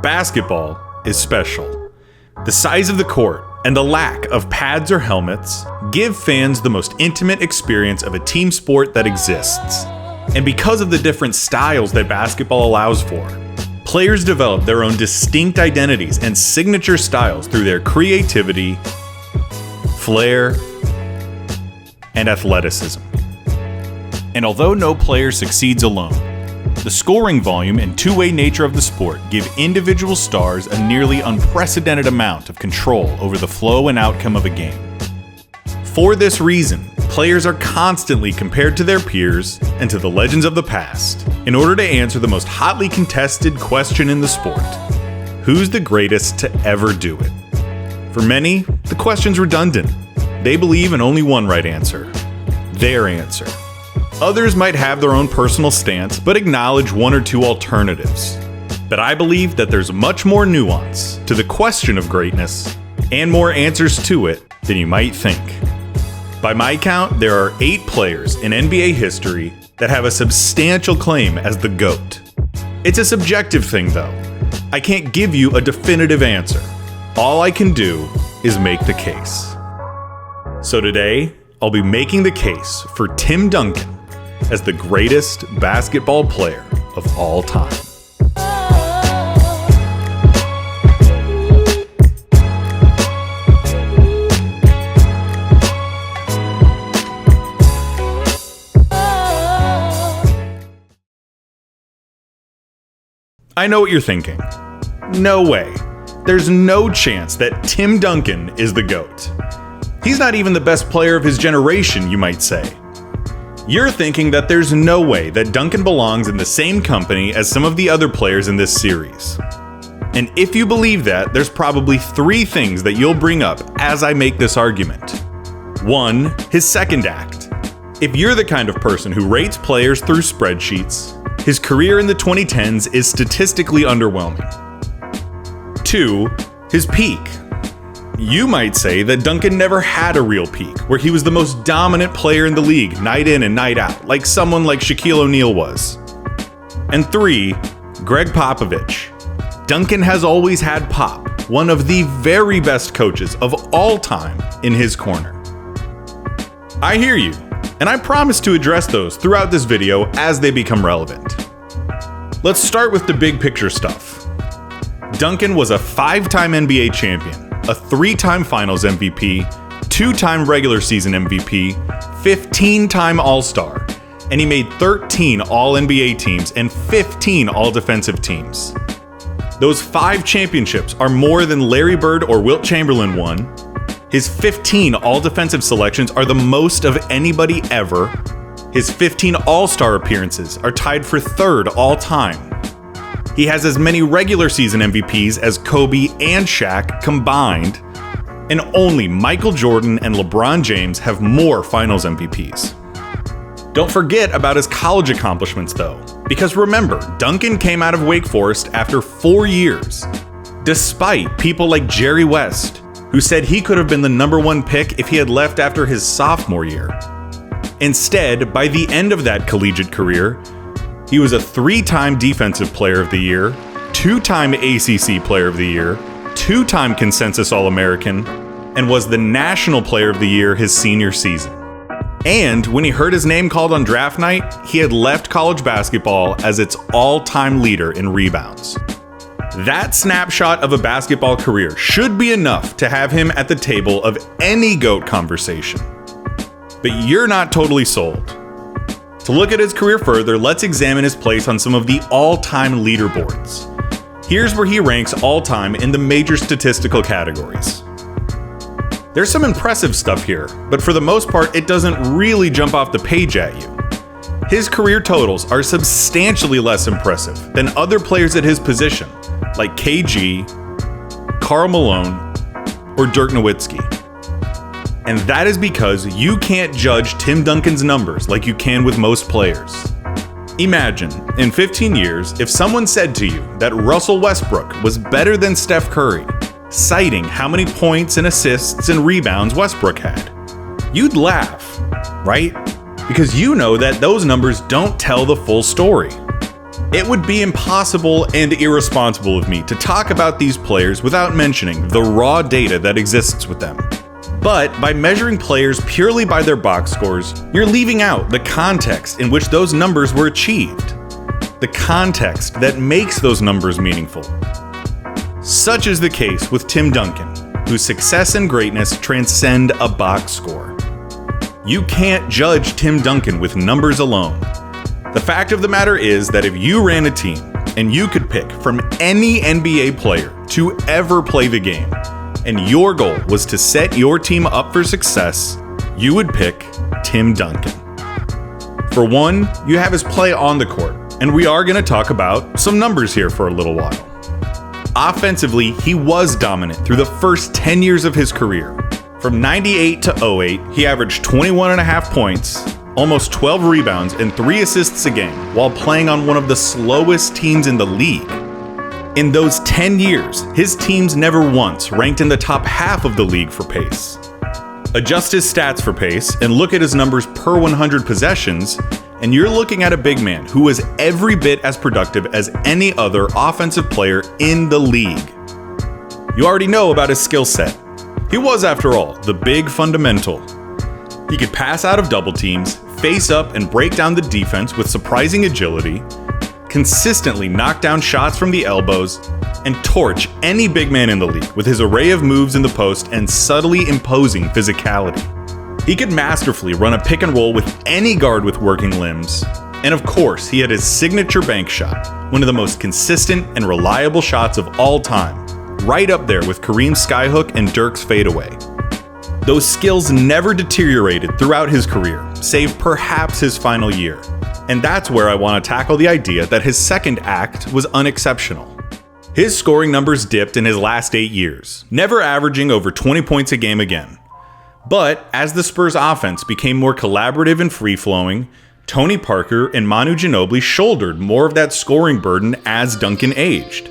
Basketball is special. The size of the court and the lack of pads or helmets give fans the most intimate experience of a team sport that exists. And because of the different styles that basketball allows for, players develop their own distinct identities and signature styles through their creativity, flair, and athleticism. And although no player succeeds alone, the scoring volume and two-way nature of the sport give individual stars a nearly unprecedented amount of control over the flow and outcome of a game. For this reason, players are constantly compared to their peers and to the legends of the past in order to answer the most hotly contested question in the sport: who's the greatest to ever do it? For many, the question's redundant. They believe in only one right answer: their answer. Others might have their own personal stance, but acknowledge one or two alternatives. But I believe that there's much more nuance to the question of greatness, and more answers to it than you might think. By my count, there are 8 players in NBA history that have a substantial claim as the GOAT. It's a subjective thing though. I can't give you a definitive answer. All I can do is make the case. So today, I'll be making the case for Tim Duncan as the greatest basketball player of all time. I know what you're thinking. No way. There's no chance that Tim Duncan is the GOAT. He's not even the best player of his generation, you might say. You're thinking that there's no way that Duncan belongs in the same company as some of the other players in this series. And if you believe that, there's probably 3 things that you'll bring up as I make this argument. 1, his second act. If you're the kind of person who rates players through spreadsheets, his career in the 2010s is statistically underwhelming. 2, his peak. You might say that Duncan never had a real peak, where he was the most dominant player in the league night in and night out, like someone like Shaquille O'Neal was. And 3, Greg Popovich. Duncan has always had Pop, one of the very best coaches of all time, in his corner. I hear you, and I promise to address those throughout this video as they become relevant. Let's start with the big picture stuff. Duncan was a 5-time NBA champion, a 3-time Finals MVP, 2-time regular season MVP, 15-time All-Star, and he made 13 All-NBA teams and 15 All-Defensive teams. Those 5 championships are more than Larry Bird or Wilt Chamberlain won. His 15 All-Defensive selections are the most of anybody ever. His 15 All-Star appearances are tied for 3rd all time. He has as many regular season MVPs as Kobe and Shaq combined, and only Michael Jordan and LeBron James have more Finals MVPs. Don't forget about his college accomplishments though, because remember, Duncan came out of Wake Forest after 4 years, despite people like Jerry West, who said he could have been the #1 pick if he had left after his sophomore year. Instead, by the end of that collegiate career, he was a 3-time Defensive Player of the Year, 2-time ACC Player of the Year, 2-time Consensus All-American, and was the National Player of the Year his senior season. And when he heard his name called on draft night, he had left college basketball as its all-time leader in rebounds. That snapshot of a basketball career should be enough to have him at the table of any GOAT conversation. But you're not totally sold. To look at his career further, let's examine his place on some of the all-time leaderboards. Here's where he ranks all-time in the major statistical categories. There's some impressive stuff here, but for the most part, it doesn't really jump off the page at you. His career totals are substantially less impressive than other players at his position, like KG, Karl Malone, or Dirk Nowitzki. And that is because you can't judge Tim Duncan's numbers like you can with most players. Imagine, in 15 years, if someone said to you that Russell Westbrook was better than Steph Curry, citing how many points and assists and rebounds Westbrook had. You'd laugh, right? Because you know that those numbers don't tell the full story. It would be impossible and irresponsible of me to talk about these players without mentioning the raw data that exists with them. But by measuring players purely by their box scores, you're leaving out the context in which those numbers were achieved. The context that makes those numbers meaningful. Such is the case with Tim Duncan, whose success and greatness transcend a box score. You can't judge Tim Duncan with numbers alone. The fact of the matter is that if you ran a team and you could pick from any NBA player to ever play the game, and your goal was to set your team up for success, you would pick Tim Duncan. For one, you have his play on the court, and we are going to talk about some numbers here for a little while. Offensively, he was dominant through the first 10 years of his career. From 98 to 08, he averaged 21.5 points, almost 12 rebounds, and 3 assists a game, while playing on one of the slowest teams in the league. In those 10 years, his teams never once ranked in the top half of the league for pace. Adjust his stats for pace and look at his numbers per 100 possessions, and you're looking at a big man who was every bit as productive as any other offensive player in the league. You already know about his skill set. He was, after all, the big fundamental. He could pass out of double teams, face up and break down the defense with surprising agility, consistently knock down shots from the elbows, and torch any big man in the league with his array of moves in the post and subtly imposing physicality. He could masterfully run a pick and roll with any guard with working limbs. And of course, he had his signature bank shot, one of the most consistent and reliable shots of all time, right up there with Kareem's skyhook and Dirk's fadeaway. Those skills never deteriorated throughout his career, save perhaps his final year. And that's where I want to tackle the idea that his second act was unexceptional. His scoring numbers dipped in his last 8 years, never averaging over 20 points a game again. But as the Spurs offense became more collaborative and free-flowing, Tony Parker and Manu Ginobili shouldered more of that scoring burden as Duncan aged.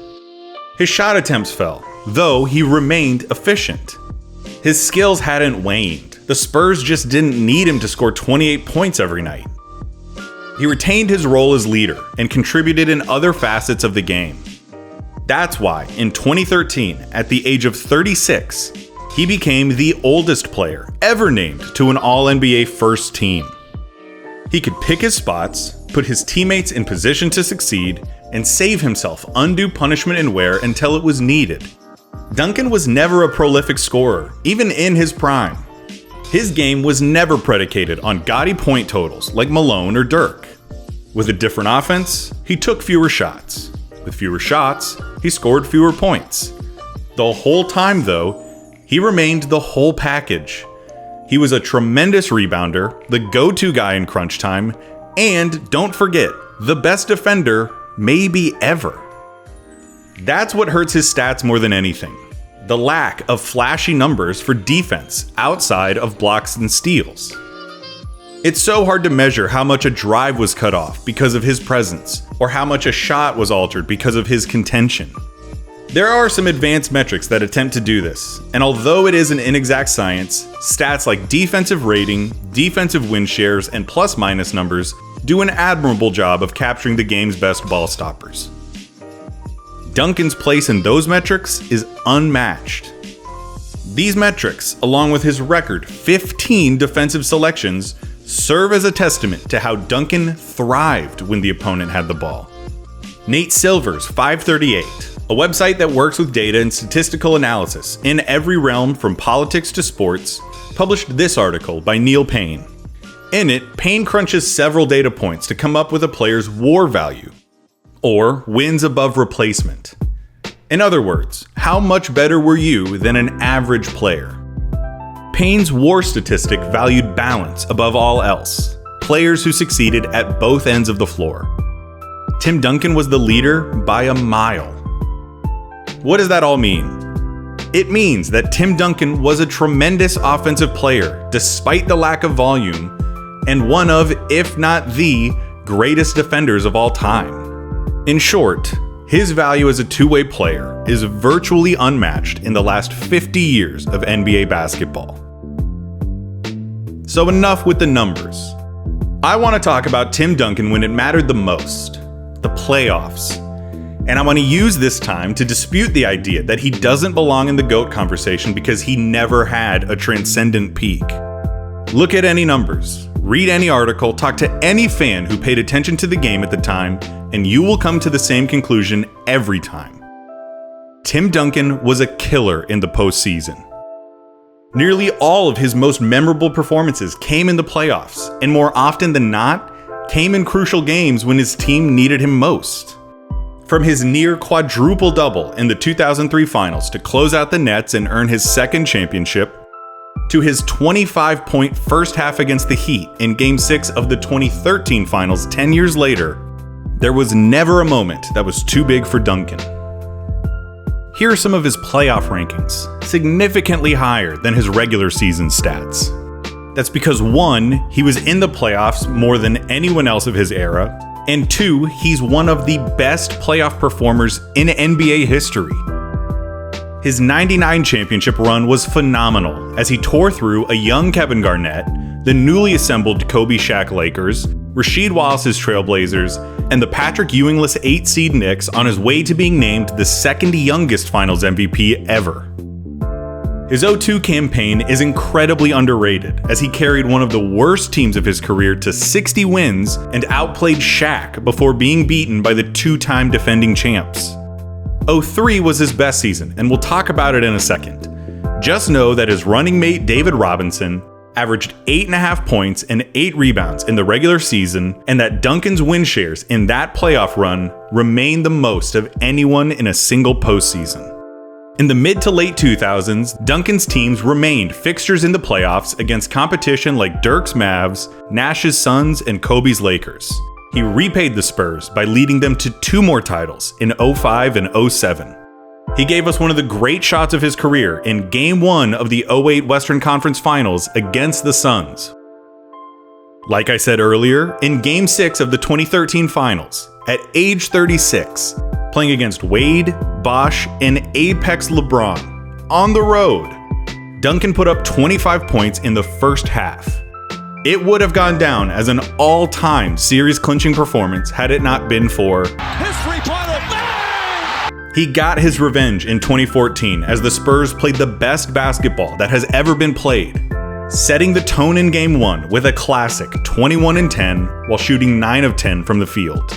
His shot attempts fell, though he remained efficient. His skills hadn't waned. The Spurs just didn't need him to score 28 points every night. He retained his role as leader and contributed in other facets of the game. That's why, in 2013, at the age of 36, he became the oldest player ever named to an All-NBA first team. He could pick his spots, put his teammates in position to succeed, and save himself undue punishment and wear until it was needed. Duncan was never a prolific scorer, even in his prime. His game was never predicated on gaudy point totals like Malone or Dirk. With a different offense, he took fewer shots. With fewer shots, he scored fewer points. The whole time, though, he remained the whole package. He was a tremendous rebounder, the go-to guy in crunch time, and don't forget, the best defender maybe ever. That's what hurts his stats more than anything. The lack of flashy numbers for defense outside of blocks and steals. It's so hard to measure how much a drive was cut off because of his presence, or how much a shot was altered because of his contention. There are some advanced metrics that attempt to do this, and although it is an inexact science, stats like defensive rating, defensive win shares, and plus-minus numbers do an admirable job of capturing the game's best ball stoppers. Duncan's place in those metrics is unmatched. These metrics, along with his record 15 defensive selections, serve as a testament to how Duncan thrived when the opponent had the ball. Nate Silver's 538, a website that works with data and statistical analysis in every realm from politics to sports, published this article by Neil Payne. In it, Payne crunches several data points to come up with a player's WAR value, or wins above replacement. In other words, how much better were you than an average player? Payne's WAR statistic valued balance above all else, players who succeeded at both ends of the floor. Tim Duncan was the leader by a mile. What does that all mean? It means that Tim Duncan was a tremendous offensive player despite the lack of volume, and one of, if not the, greatest defenders of all time. In short, his value as a two-way player is virtually unmatched in the last 50 years of NBA basketball. So enough with the numbers. I want to talk about Tim Duncan when it mattered the most. the playoffs. And I want to use this time to dispute the idea that he doesn't belong in the GOAT conversation because he never had a transcendent peak. Look at any numbers, read any article, talk to any fan who paid attention to the game at the time, and you will come to the same conclusion every time. Tim Duncan was a killer in the postseason. Nearly all of his most memorable performances came in the playoffs, and more often than not, came in crucial games when his team needed him most. From his near quadruple-double in the 2003 finals to close out the Nets and earn his second championship, to his 25-point first half against the Heat in Game 6 of the 2013 finals 10 years later, there was never a moment that was too big for Duncan. Here are some of his playoff rankings, significantly higher than his regular season stats. That's because 1, he was in the playoffs more than anyone else of his era, and 2, he's one of the best playoff performers in NBA history. His 99 championship run was phenomenal as he tore through a young Kevin Garnett, the newly assembled Kobe Shaq Lakers, Rasheed Wallace's Trailblazers, and the Patrick Ewing-less 8-seed Knicks on his way to being named the second youngest Finals MVP ever. His 0-2 campaign is incredibly underrated as he carried one of the worst teams of his career to 60 wins and outplayed Shaq before being beaten by the two-time defending champs. 0-3 was his best season, and we'll talk about it in a second. Just know that his running mate David Robinson averaged 8.5 points and 8 rebounds in the regular season, and that Duncan's win shares in that playoff run remained the most of anyone in a single postseason. In the mid to late 2000s, Duncan's teams remained fixtures in the playoffs against competition like Dirk's Mavs, Nash's Suns, and Kobe's Lakers. He repaid the Spurs by leading them to 2 more titles in 05 and 07. He gave us one of the great shots of his career in Game 1 of the 08 Western Conference Finals against the Suns. Like I said earlier, in Game 6 of the 2013 Finals, at age 36, playing against Wade, Bosh, and Apex LeBron on the road, Duncan put up 25 points in the first half. It would have gone down as an all-time series-clinching performance had it not been for his three-pointer. He got his revenge in 2014 as the Spurs played the best basketball that has ever been played, setting the tone in Game 1 with a classic 21-10 while shooting 9 of 10 from the field.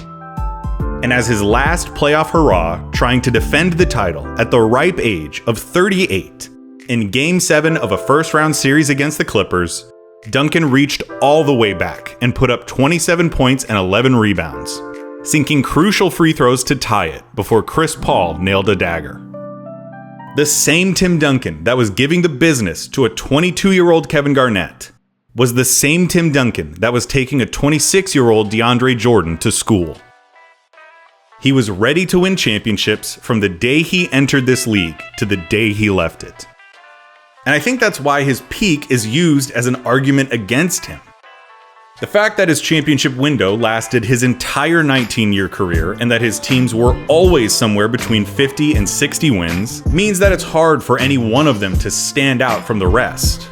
And as his last playoff hurrah, trying to defend the title at the ripe age of 38, in Game 7 of a first-round series against the Clippers, Duncan reached all the way back and put up 27 points and 11 rebounds, sinking crucial free throws to tie it before Chris Paul nailed a dagger. The same Tim Duncan that was giving the business to a 22-year-old Kevin Garnett was the same Tim Duncan that was taking a 26-year-old DeAndre Jordan to school. He was ready to win championships from the day he entered this league to the day he left it. And I think that's why his peak is used as an argument against him. The fact that his championship window lasted his entire 19-year career and that his teams were always somewhere between 50 and 60 wins means that it's hard for any one of them to stand out from the rest.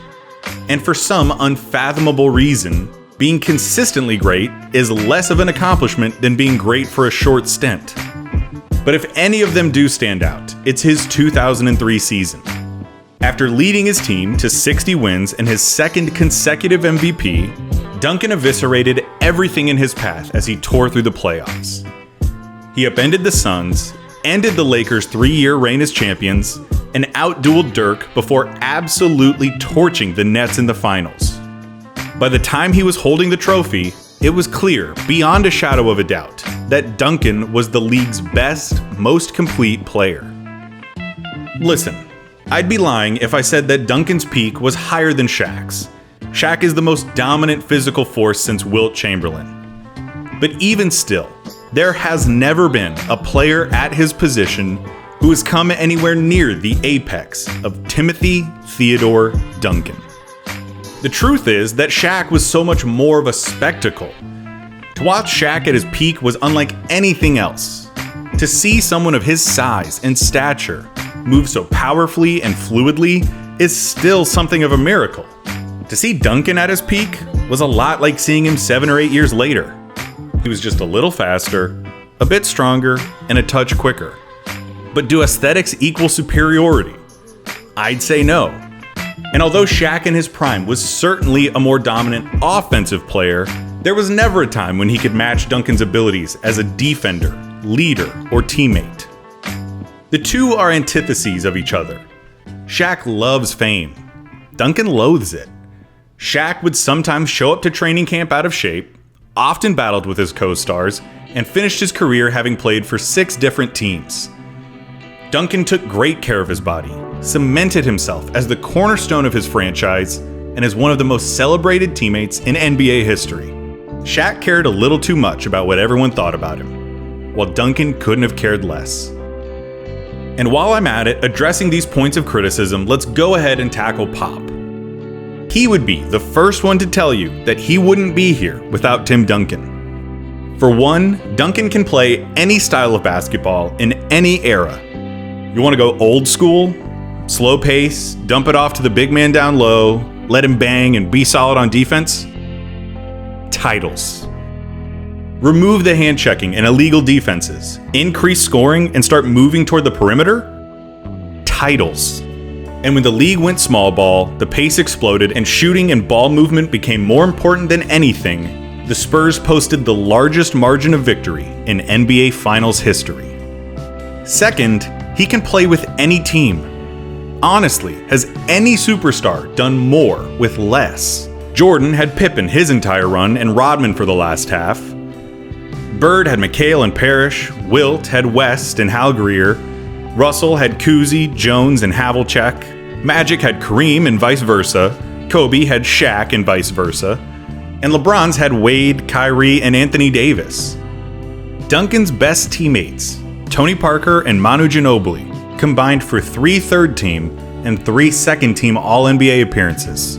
And for some unfathomable reason, being consistently great is less of an accomplishment than being great for a short stint. But if any of them do stand out, it's his 2003 season. After leading his team to 60 wins and his second consecutive MVP, Duncan eviscerated everything in his path as he tore through the playoffs. He upended the Suns, ended the Lakers' 3-year reign as champions, and outdueled Dirk before absolutely torching the Nets in the finals. By the time he was holding the trophy, it was clear, beyond a shadow of a doubt, that Duncan was the league's best, most complete player. Listen, I'd be lying if I said that Duncan's peak was higher than Shaq's. Shaq is the most dominant physical force since Wilt Chamberlain. But even still, there has never been a player at his position who has come anywhere near the apex of Timothy Theodore Duncan. The truth is that Shaq was so much more of a spectacle. To watch Shaq at his peak was unlike anything else. To see someone of his size and stature move so powerfully and fluidly is still something of a miracle. To see Duncan at his peak was a lot like seeing him 7 or 8 years later. He was just a little faster, a bit stronger, and a touch quicker. But do aesthetics equal superiority? I'd say no. And although Shaq in his prime was certainly a more dominant offensive player, there was never a time when he could match Duncan's abilities as a defender, leader, or teammate. The two are antitheses of each other. Shaq loves fame. Duncan loathes it. Shaq would sometimes show up to training camp out of shape, often battled with his co-stars, and finished his career having played for 6 different teams. Duncan took great care of his body, cemented himself as the cornerstone of his franchise, and as one of the most celebrated teammates in NBA history. Shaq cared a little too much about what everyone thought about him, while Duncan couldn't have cared less. And while I'm at it, addressing these points of criticism, let's go ahead and tackle Pop. He would be the first one to tell you that he wouldn't be here without Tim Duncan. For one, Duncan can play any style of basketball in any era. You want to go old school? Slow pace, dump it off to the big man down low, let him bang and be solid on defense? Titles. Remove the hand checking and illegal defenses, increase scoring, and start moving toward the perimeter? Titles. And when the league went small ball, the pace exploded, and shooting and ball movement became more important than anything, the Spurs posted the largest margin of victory in NBA Finals history. Second, he can play with any team. Honestly, has any superstar done more with less? Jordan had Pippen his entire run and Rodman for the last half. Bird had McHale and Parrish, Wilt had West and Hal Greer, Russell had Cousy, Jones, and Havlicek, Magic had Kareem and vice versa, Kobe had Shaq and vice versa, and LeBron's had Wade, Kyrie, and Anthony Davis. Duncan's best teammates, Tony Parker and Manu Ginobili, combined for 3 third-team and 3 second-team All-NBA appearances.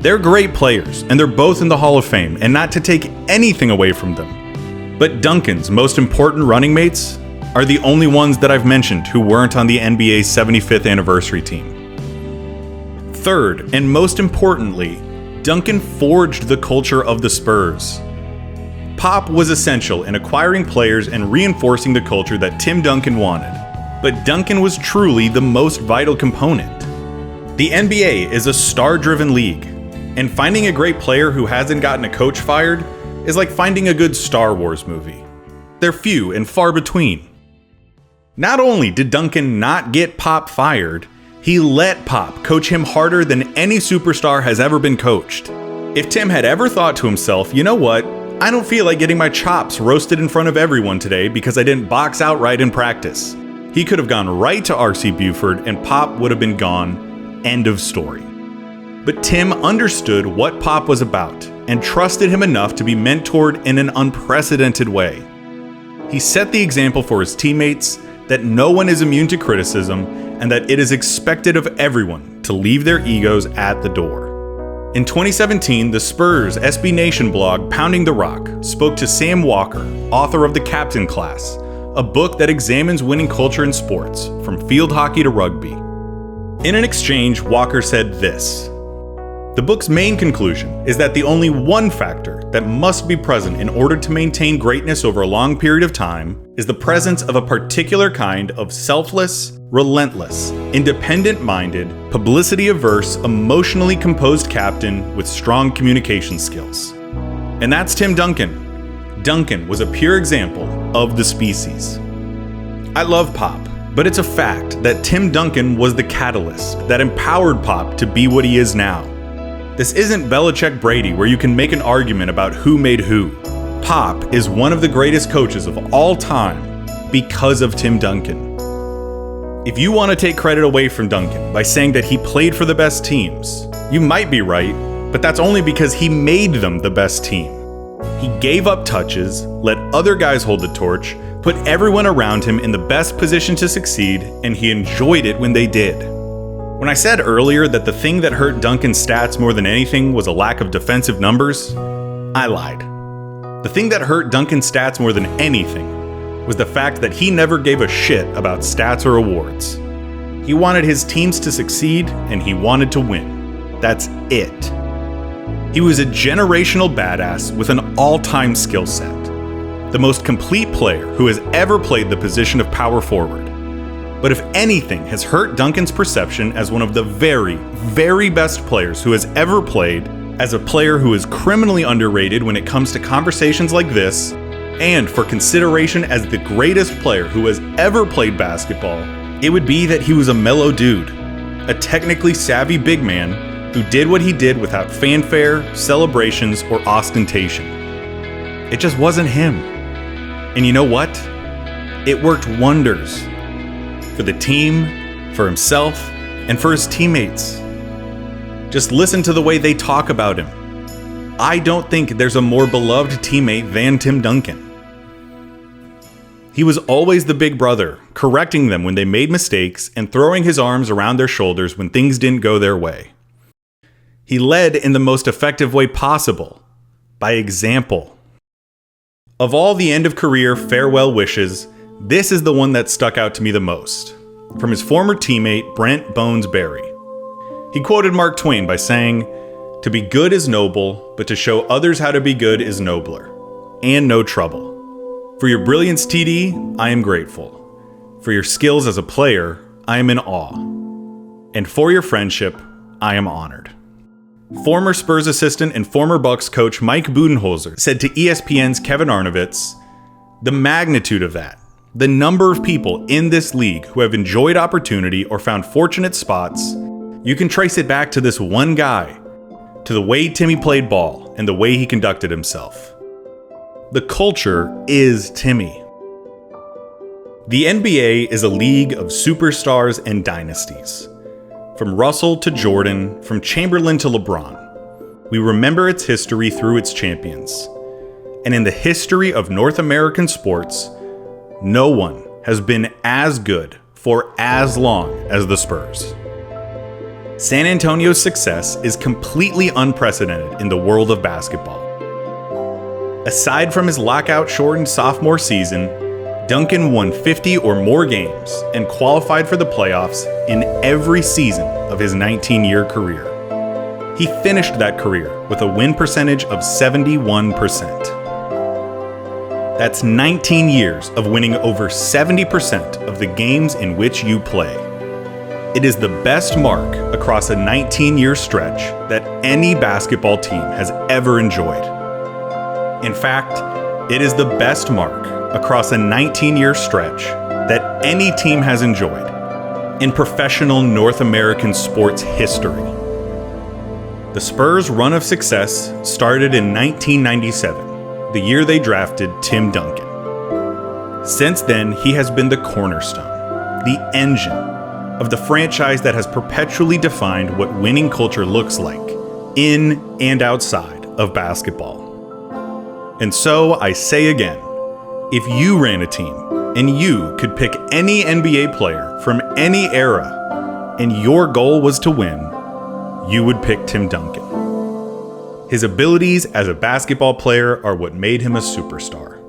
They're great players, and they're both in the Hall of Fame, and not to take anything away from them. But Duncan's most important running mates are the only ones that I've mentioned who weren't on the NBA's 75th anniversary team. Third, and most importantly, Duncan forged the culture of the Spurs. Pop was essential in acquiring players and reinforcing the culture that Tim Duncan wanted, but Duncan was truly the most vital component. The NBA is a star-driven league, and finding a great player who hasn't gotten a coach fired is like finding a good Star Wars movie. They're few and far between. Not only did Duncan not get Pop fired, he let Pop coach him harder than any superstar has ever been coached. If Tim had ever thought to himself, you know what, I don't feel like getting my chops roasted in front of everyone today because I didn't box out right in practice, he could have gone right to R.C. Buford and Pop would have been gone. End of story. But Tim understood what Pop was about and trusted him enough to be mentored in an unprecedented way. He set the example for his teammates that no one is immune to criticism and that it is expected of everyone to leave their egos at the door. In 2017, the Spurs SB Nation blog Pounding the Rock spoke to Sam Walker, author of The Captain Class, a book that examines winning culture in sports, from field hockey to rugby. In an exchange, Walker said this: "The book's main conclusion is that the only one factor that must be present in order to maintain greatness over a long period of time is the presence of a particular kind of selfless, relentless, independent-minded, publicity-averse, emotionally composed captain with strong communication skills. And that's Tim Duncan. Duncan was a pure example of the species." I love Pop, but it's a fact that Tim Duncan was the catalyst that empowered Pop to be what he is now. This isn't Belichick Brady where you can make an argument about who made who. Pop is one of the greatest coaches of all time because of Tim Duncan. If you want to take credit away from Duncan by saying that he played for the best teams, you might be right, but that's only because he made them the best team. He gave up touches, let other guys hold the torch, put everyone around him in the best position to succeed, and he enjoyed it when they did. When I said earlier that the thing that hurt Duncan's stats more than anything was a lack of defensive numbers, I lied. The thing that hurt Duncan's stats more than anything was the fact that he never gave a shit about stats or awards. He wanted his teams to succeed, and he wanted to win. That's it. He was a generational badass with an all-time skill set. the most complete player who has ever played the position of power forward. But if anything has hurt Duncan's perception as one of the very, very best players who has ever played, as a player who is criminally underrated when it comes to conversations like this, and for consideration as the greatest player who has ever played basketball, it would be that he was a mellow dude, a technically savvy big man who did what he did without fanfare, celebrations, or ostentation. It just wasn't him. And you know what? It worked wonders for the team, for himself, and for his teammates. Just listen to the way they talk about him. I don't think there's a more beloved teammate than Tim Duncan. He was always the big brother, correcting them when they made mistakes and throwing his arms around their shoulders when things didn't go their way. He led in the most effective way possible, by example. Of all the end-of-career farewell wishes, this is the one that stuck out to me the most, from his former teammate Brent Bones Berry. He quoted Mark Twain by saying, "To be good is noble, but to show others how to be good is nobler, and no trouble. For your brilliance, TD, I am grateful. For your skills as a player, I am in awe. And for your friendship, I am honored." Former Spurs assistant and former Bucks coach Mike Budenholzer said to ESPN's Kevin Arnovitz, "The magnitude of that, the number of people in this league who have enjoyed opportunity or found fortunate spots, you can trace it back to this one guy, to the way Timmy played ball and the way he conducted himself. The culture is Timmy." The NBA is a league of superstars and dynasties. From Russell to Jordan, from Chamberlain to LeBron. We remember its history through its champions. And in the history of North American sports, no one has been as good for as long as the Spurs. San Antonio's success is completely unprecedented in the world of basketball. Aside from his lockout-shortened sophomore season, Duncan won 50 or more games and qualified for the playoffs in every season of his 19-year career. He finished that career with a win percentage of 71%. That's 19 years of winning over 70% of the games in which you play. It is the best mark across a 19-year stretch that any basketball team has ever enjoyed. In fact, it is the best mark across a 19-year stretch that any team has enjoyed in professional North American sports history. The Spurs' run of success started in 1997, the year they drafted Tim Duncan. Since then, he has been the cornerstone, the engine of the franchise that has perpetually defined what winning culture looks like in and outside of basketball. And so I say again, if you ran a team and you could pick any NBA player from any era and your goal was to win, you would pick Tim Duncan. His abilities as a basketball player are what made him a superstar.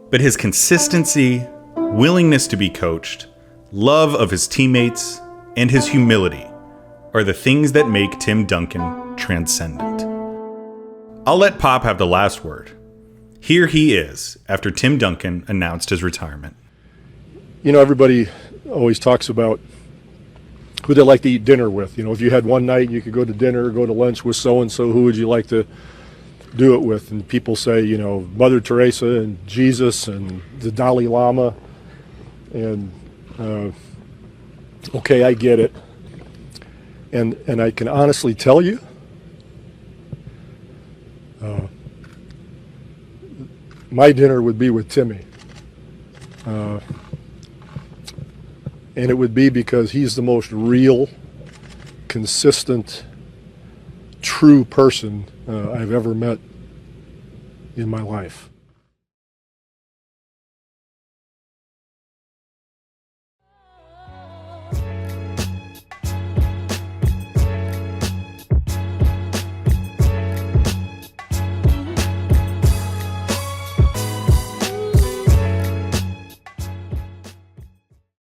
But his consistency, willingness to be coached, love of his teammates, and his humility are the things that make Tim Duncan transcendent. I'll let Pop have the last word. Here he is after Tim Duncan announced his retirement. You know, everybody always talks about who they like to eat dinner with. You know, if you had one night you could go to dinner or go to lunch with so-and-so, who would you like to do it with? And people say, you know, Mother Teresa and Jesus and the Dalai Lama. And, okay, I get it. And I can honestly tell you, my dinner would be with Timmy. And it would be because he's the most real, consistent, true person I've ever met in my life.